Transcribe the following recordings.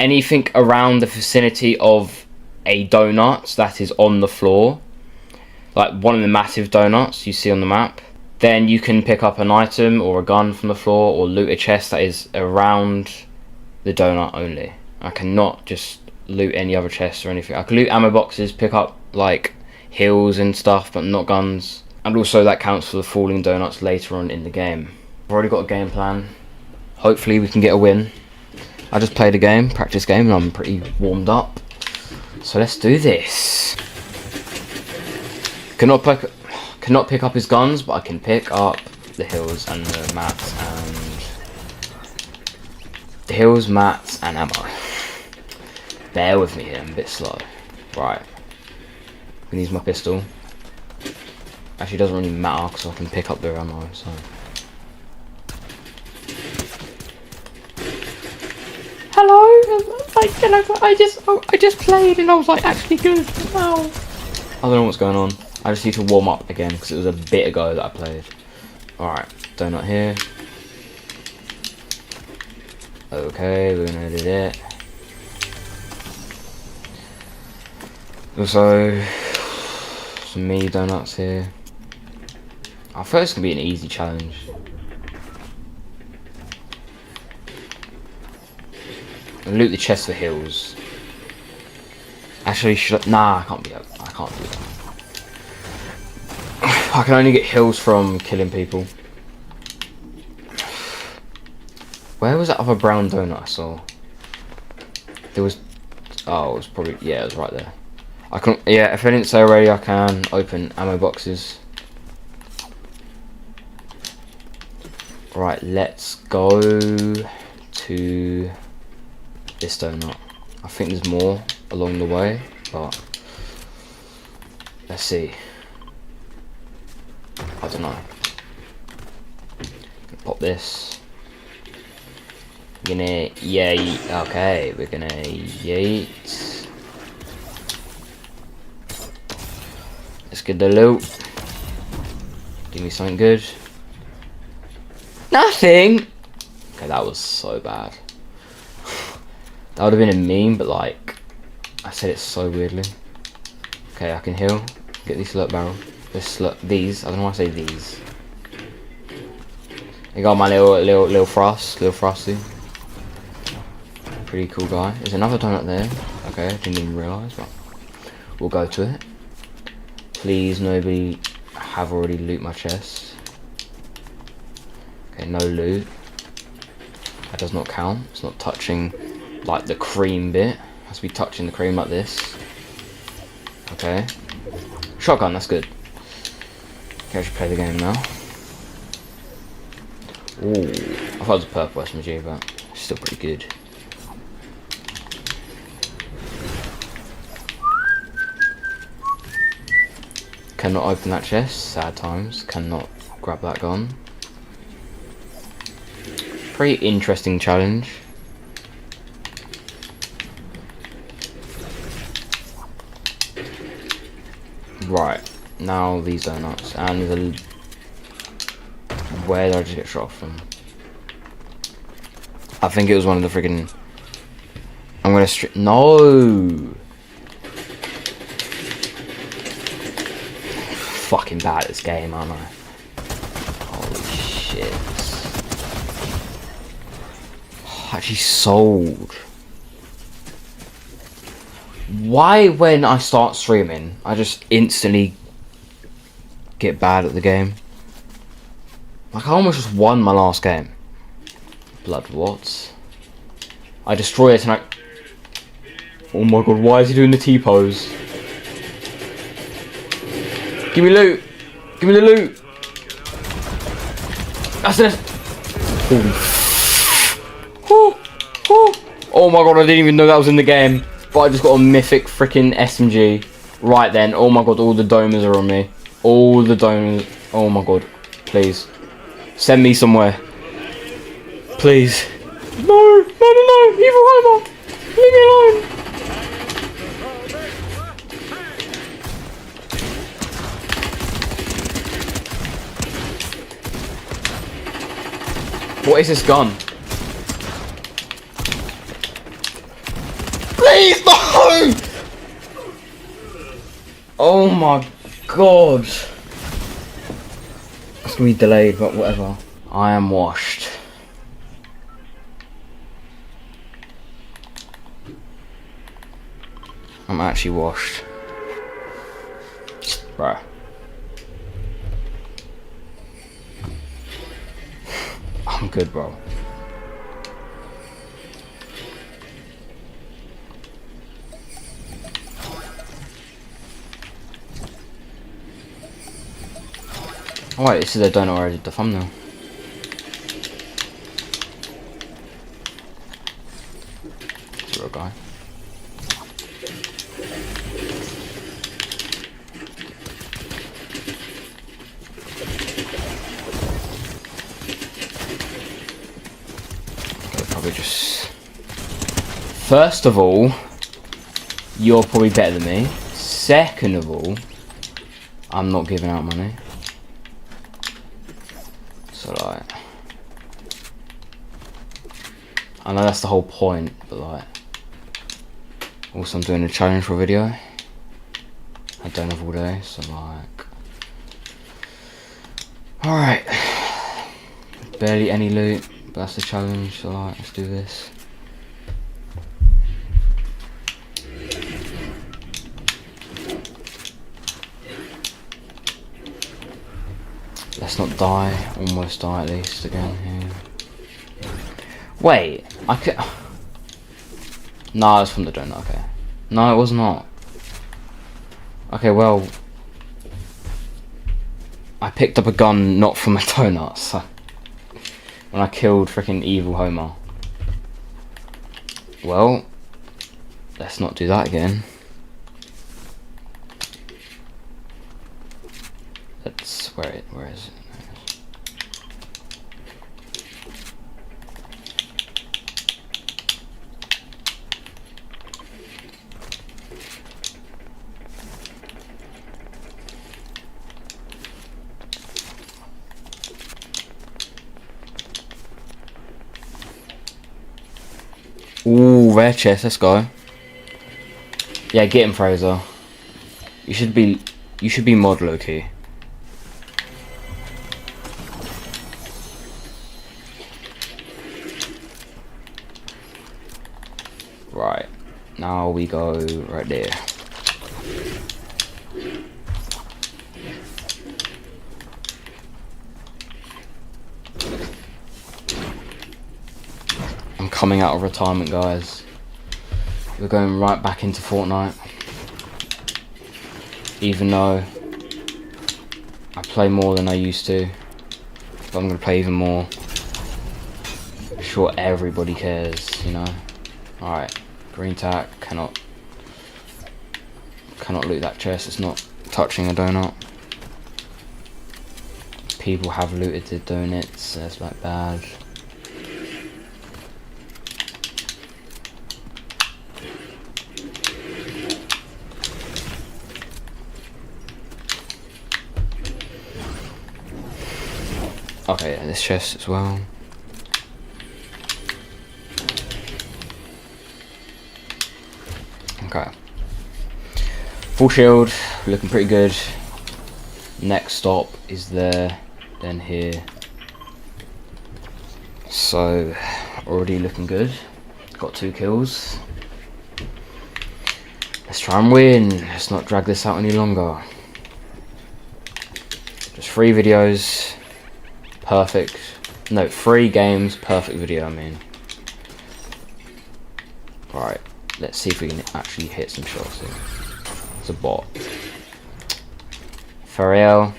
anything around the vicinity of a donut that is on the floor, like one of the massive donuts you see on the map, then you can pick up an item or a gun from the floor or loot a chest that is around the donut only. I cannot just loot any other chests or anything. I can loot ammo boxes, pick up like heals and stuff, but not guns. And also that counts for the falling donuts later on in the game. I've already got a game plan. Hopefully we can get a win. I just played a game, practice game, and I'm pretty warmed up. So let's do this. Cannot pick up his guns, but I can pick up the hills and the mats and the hills, mats, and ammo. Bear with me here, I'm a bit slow. Right. I'm gonna use my pistol. Actually, it doesn't really matter because I can pick up the ammo. So. Hello. Like, you know, I just played and I was like actually good. Wow. I don't know what's going on. I just need to warm up again because it was a bit ago that I played. Alright, donut here. Okay, we're gonna edit it. Also, some mini donuts here. I thought it's gonna be an easy challenge. And loot the chest of hills. Actually, nah, I can't do that. I can only get hills from killing people. Where was that other brown donut I saw? There was... Oh, it was probably... Yeah, it was right there. I can... Yeah, if I didn't say already, I can open ammo boxes. Right, let's go to this donut. I think there's more along the way, but... Let's see. I don't know. Pop this. We're gonna yeet. Okay, we're gonna yeet. Let's get the loot. Give me something good. Nothing. Okay, that was so bad. That would have been a meme, but like, I said it so weirdly. Okay, I can heal. Get these slurp barrel. These. I don't know why I say these. I got my little frosty. Pretty cool guy. There's another donut there. Okay, I didn't even realise, but we'll go to it. Please, nobody have already loot my chest. Okay, no loot. That does not count. It's not touching like the cream bit. It has to be touching the cream like this. Okay. Shotgun, that's good. Okay, I should play the game now. Ooh, I thought it was a purple SMG, but it's still pretty good. Cannot open that chest, sad times. Cannot grab that gun. Pretty interesting challenge. Right, now these donuts, and the... Where did I just get shot from? I think it was one of the friggin'... I'm gonna no! Fucking bad at this game, aren't I? Holy shit. Actually sold. Why when I start streaming, I just instantly get bad at the game? Like, I almost just won my last game. Blood, what? I destroy it and I... Oh my god, why is he doing the T-pose? Give me loot! Give me the loot! That's it! Oh my god, I didn't even know that was in the game. But I just got a mythic freaking SMG. Right then, oh my god, all the domers are on me. All the domers. Oh my god, please. Send me somewhere. Please. No, evil Homer. Leave me alone. What is this gun? Please, no! Oh my god. It's gonna be delayed, but whatever. I am washed. I'm actually washed. Bro. I'm good, bro. Oh wait, this is a donut where I did the thumbnail. It's a real guy. Okay, probably just... First of all, you're probably better than me. Second of all, I'm not giving out money. So like, I know that's the whole point, but like, also I'm doing a challenge for a video. I don't have all day, so like, alright. Barely any loot, but that's the challenge, so like, let's do this. Let's not die, almost die at least again here. Wait, I could... Nah, it's from the donut, okay. No, it was not. Okay, well... I picked up a gun not from a donut, so... When I killed freaking Evil Homer. Well... Let's not do that again. Let's... Where is it? Ooh, rare chest, let's go. Yeah, get him, Fraser. You should be mod low-key. Right, now we go right there. I'm coming out of retirement, guys. We're going right back into Fortnite. Even though I play more than I used to, but I'm gonna play even more. I'm sure everybody cares, you know. Alright, green tack, cannot loot that chest, it's not touching a donut. People have looted the donuts, that's like bad. Okay, yeah, this chest as well. Okay. Full shield, looking pretty good. Next stop is there, then here. So, already looking good. Got 2 kills. Let's try and win. Let's not drag this out any longer. Just 3 videos. Perfect. No, 3 games, perfect video, I mean. Right, let's see if we can actually hit some shots here. It's a bot. Pharrell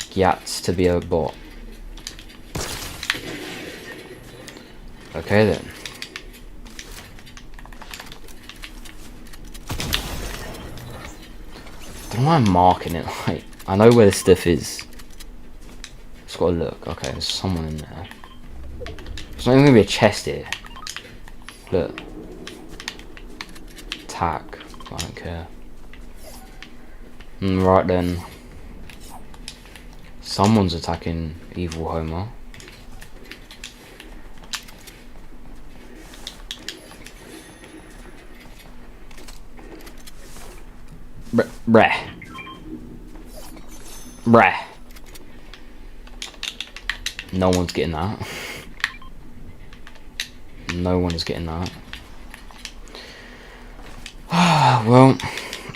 gets to be a bot. Okay then. I don't know why I'm marking it, like, I know where the stuff is. Just gotta look. Okay, there's someone in there. There's not even gonna be a chest here. Look. Attack. I don't care. Right then. Someone's attacking Evil Homer. Breh. Breh. No one's getting that. No one is getting that. Well,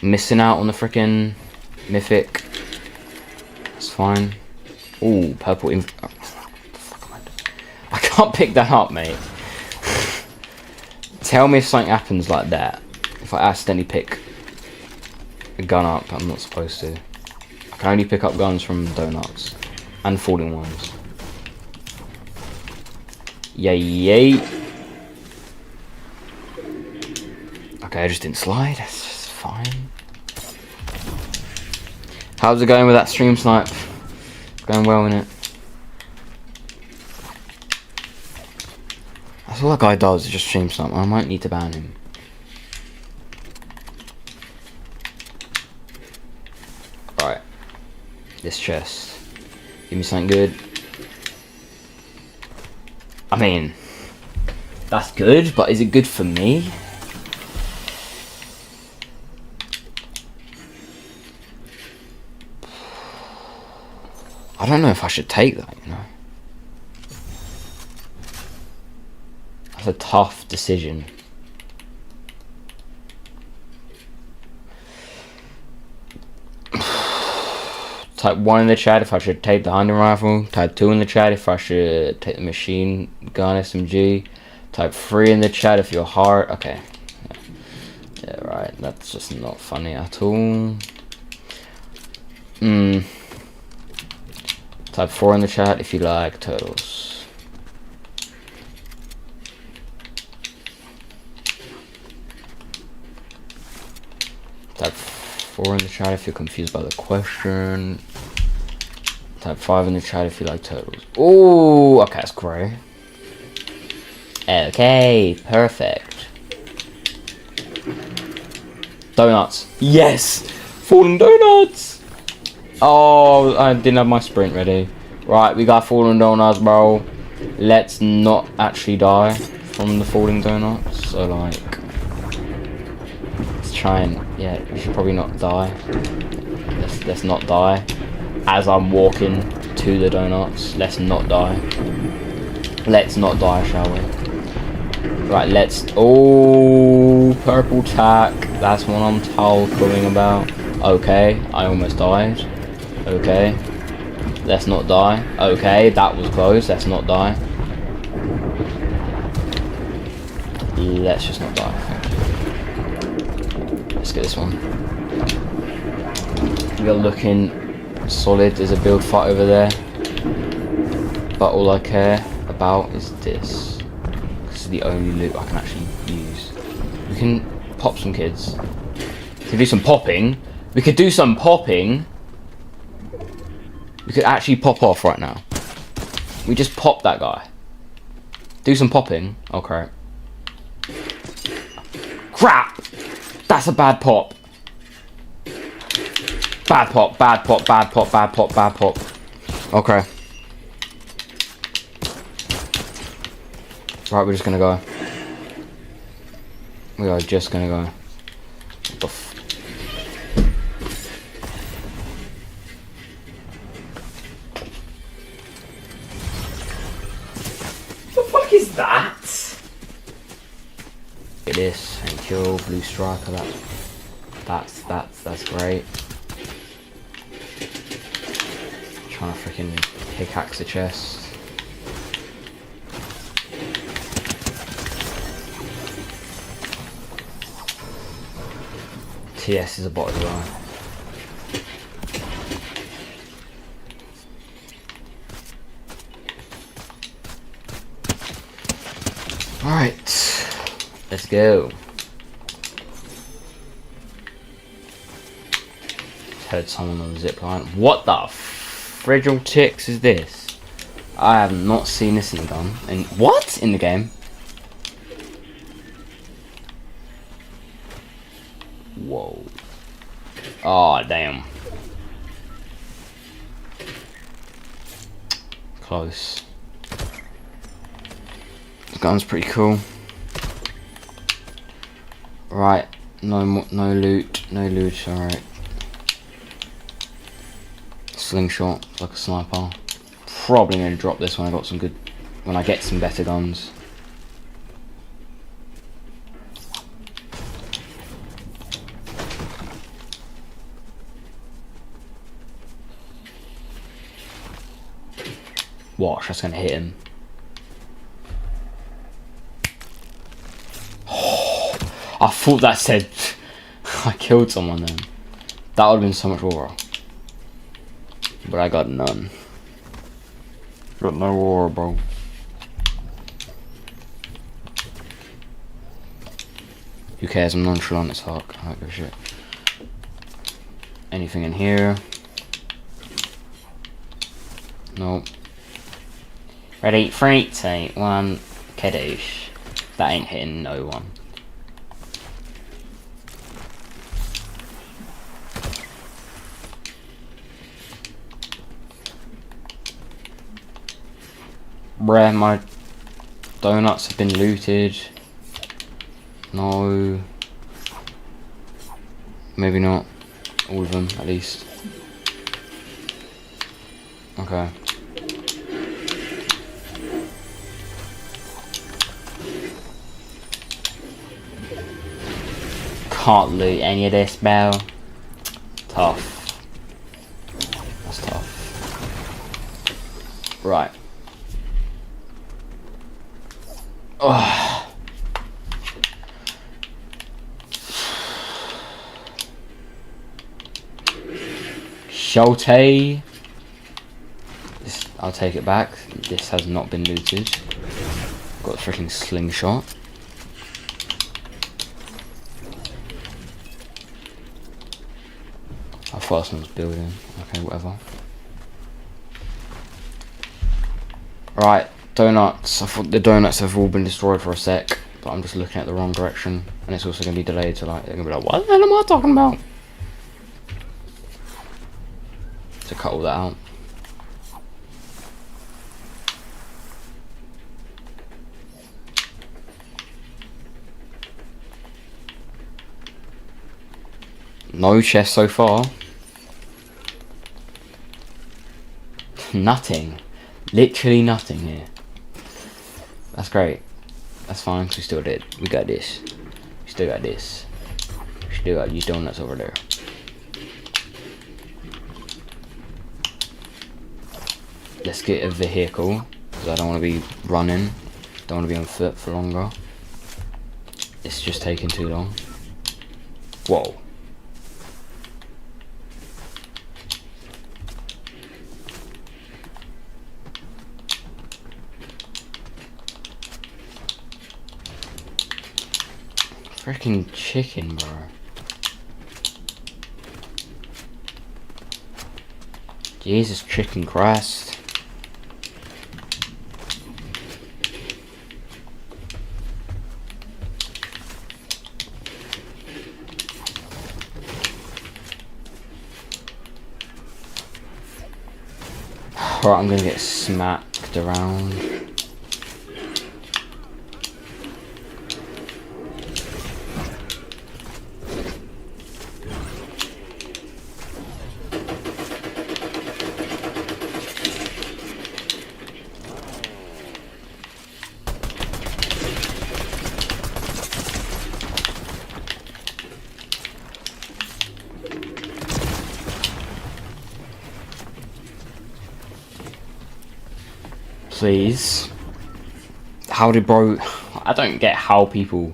missing out on the freaking mythic. It's fine. Ooh, purple inv. Oh, what the fuck am I doing? I can't pick that up, mate. Tell me if something happens like that. If I accidentally pick a gun up, I'm not supposed to. I can only pick up guns from donuts and falling ones. Yay, yay. Okay, I just didn't slide. That's just fine. How's it going with that stream snipe? It's going well, innit? That's all that guy does, is just stream snipe. I might need to ban him. Right. This chest. Give me something good. I mean, that's good, but is it good for me? I don't know if I should take that, you know. That's a tough decision. Type 1 in the chat if I should take the hunting rifle. Type 2 in the chat if I should take the machine gun SMG. Type 3 in the chat if you're hard. Okay. Yeah, right. That's just not funny at all. Type 4 in the chat if you like turtles. Type 4 in the chat if you're confused by the question. Type 5 in the chat if you like turtles. Ooh, okay, that's great. Okay, perfect. Donuts. Yes! Fallen donuts! Oh, I didn't have my sprint ready. Right, we got fallen donuts, bro. Let's not actually die from the falling donuts. So, like, let's try and, yeah, we should probably not die. Let's not die. As I'm walking to the donuts, let's not die. Let's not die, shall we? Right, let's, oh, purple tack. That's what I'm talking about. Okay, I almost died. Okay, let's not die. Okay, that was close. Let's not die. Let's just not die. Let's get this one. We're looking solid. There's a build fight over there, but all I care about is this. This is the only loot I can actually use. We can pop some kids. We can do some popping. We could do some popping. We could actually pop off right now. We just pop that guy. Do some popping. Okay. Crap! That's a bad pop. Bad pop, bad pop, bad pop, bad pop, bad pop. Okay. Right, we're just gonna go. We are just gonna go. What the f... What is that? Look at this and kill blue striker. That's great. Trying to freaking pickaxe the chest. TS is a bot as well. Alright, let's go. Heard someone on the zipline. What the frigil ticks is this? I have not seen this in the gun. And what? In the game? Whoa. Oh, damn. Close. The gun's pretty cool. Right. No loot. No loot. Alright. slingshot like a sniper. Probably going to drop this when I get some better guns. Watch, that's going to hit him. Oh, I thought that said I killed someone then. That would have been so much aura. But I got none. Got no aura, bro. Who cares? I'm nonchalant as fuck. I don't give a shit. Anything in here? Nope. Ready? 3, 2, 1. Kadoosh. That ain't hitting no one. Bruh, my donuts have been looted. No. Maybe not. All of them, at least. Okay. Can't loot any of this, bro. Tough. That's tough. Right. Oh. Shote. This, I'll take it back. This has not been looted. Got a freaking slingshot. I thought someone was building. Okay, whatever. Right, donuts. I thought the donuts have all been destroyed for a sec, but I'm just looking at the wrong direction, and it's also going to be delayed. So like, they're going to be like, "What the hell am I talking about?" To cut all that out. No chest so far. Nothing. Literally nothing here. That's great. That's fine, because we still did. We got this. We still got this. We still got these donuts over there. Let's get a vehicle, because I don't want to be running. Don't want to be on foot for longer. It's just taking too long. Whoa. Freaking chicken, bro. Jesus chicken Christ. Alright, I'm gonna get smacked around. Please. How did bro... I don't get how people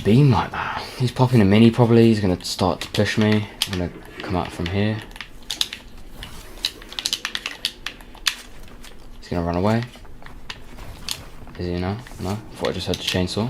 beam like that. He's popping a mini probably. He's going to start to push me. I'm going to come out from here. He's going to run away. Is he now? No? I thought I just had the chainsaw.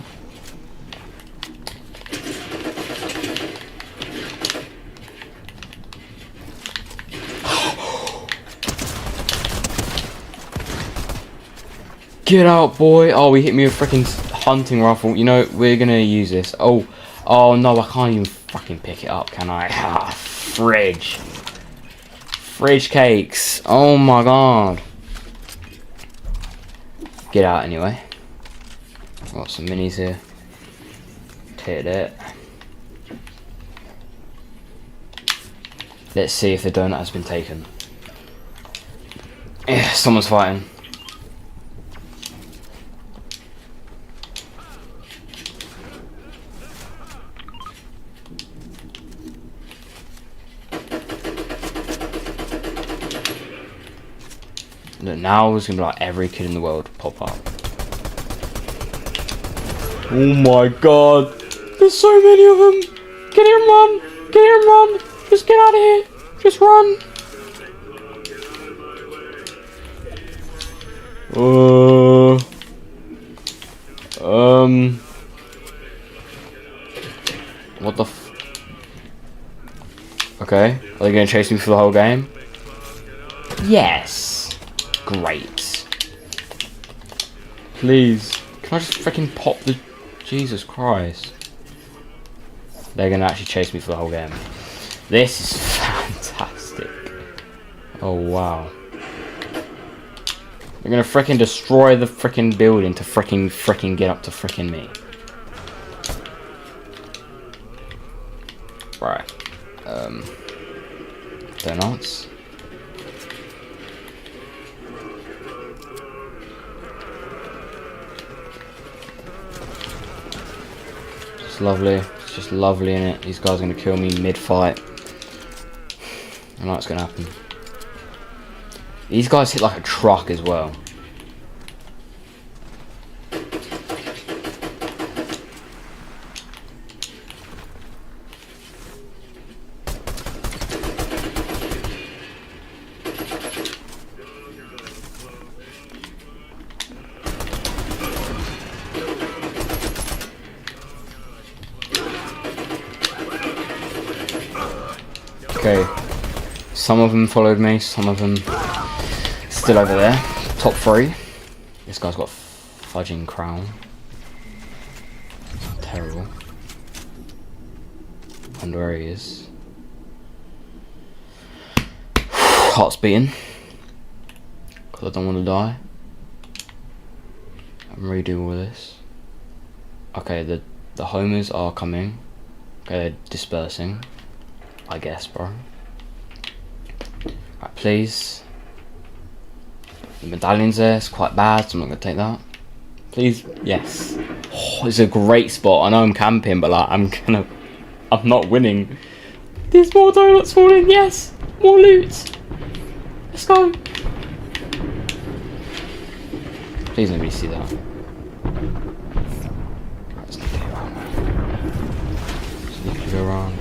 Get out, boy! Oh, he hit me with a freaking hunting rifle. You know, we're gonna use this. Oh no, I can't even fucking pick it up, can I? Ah, fridge. Fridge cakes. Oh my god. Get out anyway. Got some minis here. Take it. Let's see if the donut has been taken. Yeah, someone's fighting. Look, now it's gonna be like every kid in the world pop up. Oh my god! There's so many of them! Get here and run! Get here and run! Just get out of here! Just run! What the f... Okay, are they gonna chase me for the whole game? Yes! Great. Please, can I just freaking pop the... Jesus Christ. They're gonna actually chase me for the whole game. This is fantastic. Oh wow. They're gonna freaking destroy the freaking building to freaking get up to freaking me. Right. Donuts. It's lovely. It's just lovely in it. These guys are gonna kill me mid-fight. I know what's gonna happen. These guys hit like a truck as well. Okay, some of them followed me, some of them still over there. Top 3. This guy's got fudging crown. Terrible. Wonder where he is. Heart's beating. Because I don't want to die. I'm redoing all this. Okay, the homers are coming. Okay, they're dispersing. I guess, bro. Right, please. The medallion's there, it's quite bad, so I'm not gonna take that. Please, yes. Oh, it's a great spot. I know I'm camping, but like, I'm not winning. There's more donuts falling, yes! More loot! Let's go! Please let me see that. Right, let's need to go around. Just need to go around.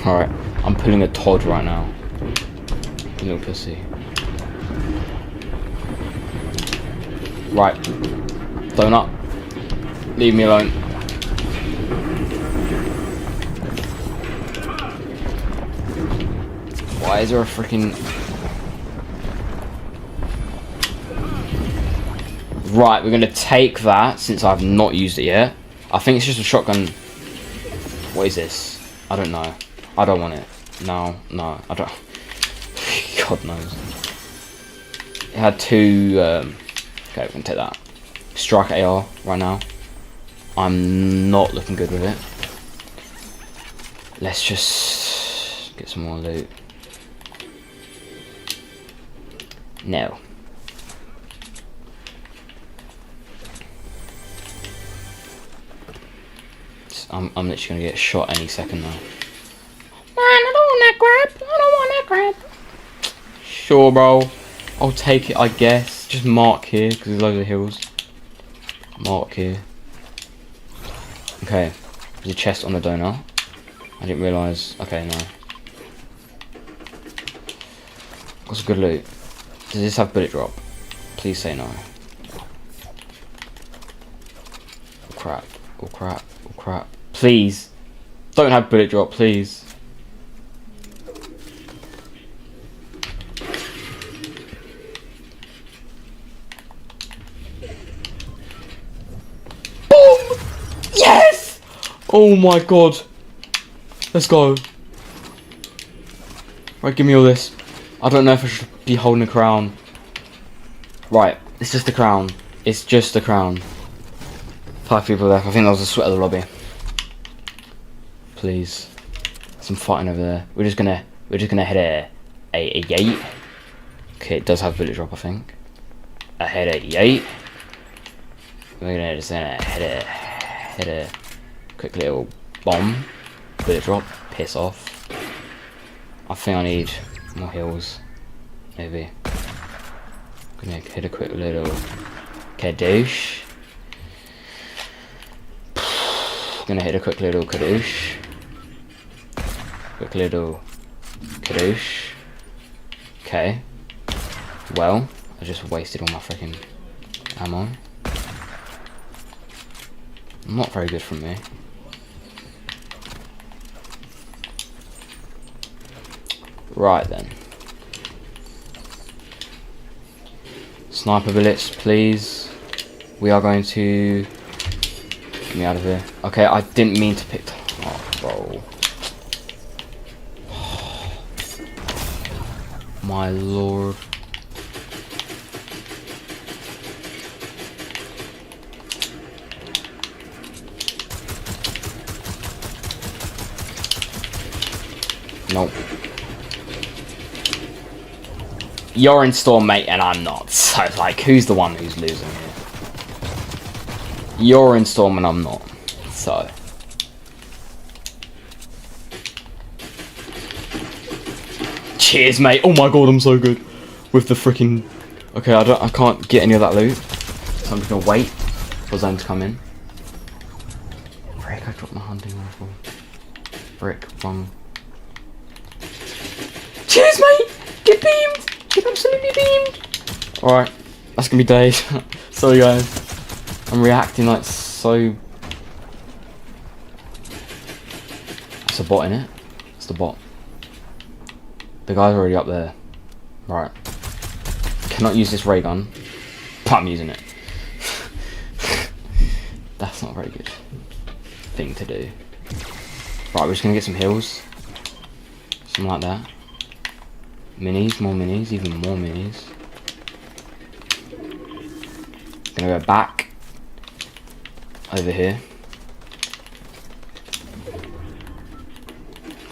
Alright, I'm pulling a Todd right now. You little pussy. Right. Donut. Leave me alone. Why is there a freaking... Right, we're gonna take that since I've not used it yet. I think it's just a shotgun. What is this? I don't know. I don't want it. No, I don't. God knows. It had 2. Okay, we're gonna take that. Strike AR right now. I'm not looking good with it. Let's just get some more loot. No. I'm literally gonna get shot any second now. I don't want that crap. I don't want that crap. Sure, bro. I'll take it, I guess. Just mark here, because there's loads of hills. Mark here. Okay. There's a chest on the donut. I didn't realise. Okay, no. Got some good loot. Does this have bullet drop? Please say no. Oh crap. Oh crap. Oh crap. Please. Don't have bullet drop, please. Yes! Oh my god. Let's go. Right, give me all this. I don't know if I should be holding a crown. Right, it's just a crown. It's just the crown. 5 people left. I think that was the sweat of the lobby. Please. Some fighting over there. We're just gonna hit a yate. Okay, it does have village drop, I think. I hit a yate. We're gonna just hit a quick little bomb. Village drop. Piss off. I think I need more heals. Maybe. Gonna hit a quick little kadoosh. Gonna hit a quick little kadoosh. Quick little kadoosh. Okay. Well, I just wasted all my freaking ammo. Not very good from me. Right then. Sniper bullets, please. We are going to... Get me out of here. Okay, I didn't mean to pick... Oh, bro. My lord. Nope. You're in Storm, mate, and I'm not. So, like, who's the one who's losing here? You're in Storm and I'm not. So. Cheers, mate. Oh my god, I'm so good. With the freaking... Okay, I can't get any of that loot. So I'm just gonna wait for Zone to come in. Frick, I dropped my hunting rifle. Frick, wrong. Cheers, mate! Get beamed! Get absolutely beamed! Alright, that's gonna be days. Sorry, guys. I'm reacting like so... It's a bot, innit? It's the bot. The guy's already up there. Right. Cannot use this ray gun, but I'm using it. That's not a very good thing to do. Right, we're just gonna get some heals. Something like that. Minis, more minis, even more minis. Gonna go back over here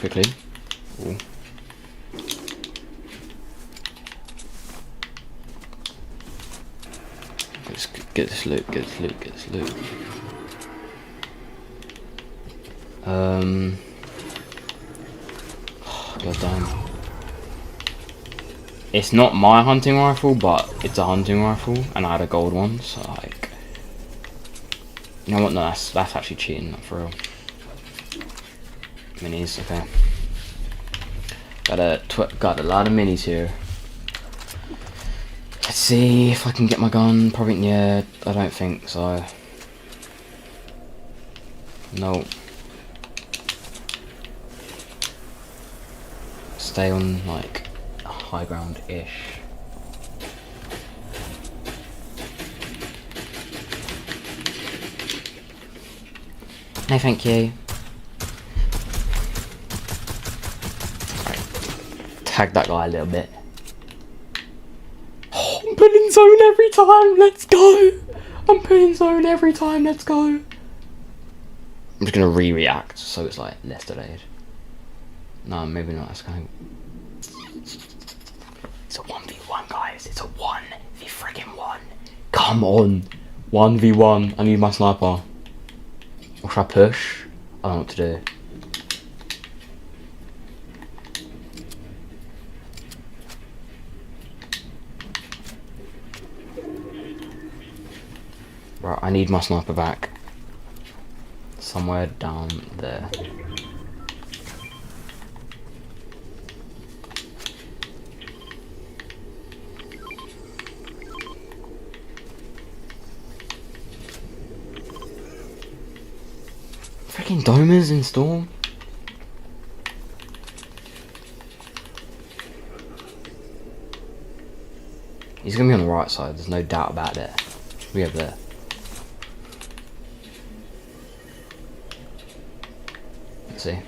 quickly. Ooh. Let's get this loot, get this loot, get this loot. God damn. It's not my hunting rifle, but it's a hunting rifle, and I had a gold one, so like... You know what, no, that's actually cheating, not for real. Minis, okay. Got a lot of minis here. Let's see if I can get my gun. Probably, yeah, I don't think so. No. Stay on, like, high ground-ish. No, thank you. Right. Tag that guy a little bit. Oh, I'm putting zone every time, let's go! I'm putting zone every time, let's go! I'm just gonna re-react, so it's like less delayed. No, maybe not, that's kind of... It's a 1v1, guys, it's a 1v1. Come on! 1v1, I need my sniper. Or should I push? I don't know what to do. Right, I need my sniper back. Somewhere down there. Freaking Domers in Storm. He's gonna be on the right side, there's no doubt about it. We have there. Let's see.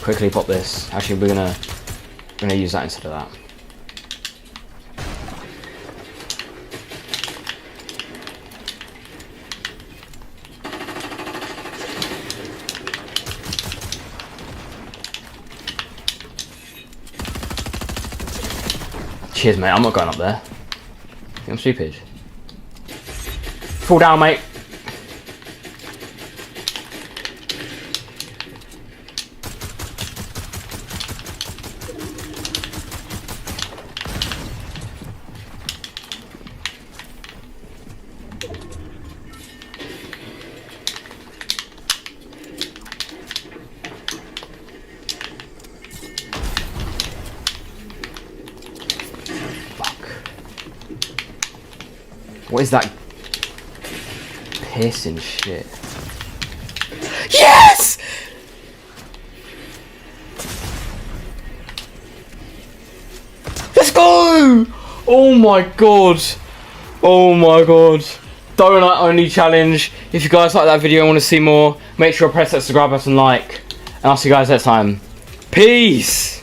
quickly pop this. Actually, we're gonna use that instead of that. Cheers, mate. I'm not going up there. I'm stupid. Fall down, mate. What is that piercing shit? Yes! Let's go! Oh my god. Oh my god. Donut only challenge. If you guys like that video and want to see more, make sure to press that subscribe button, like, and I'll see you guys next time. Peace!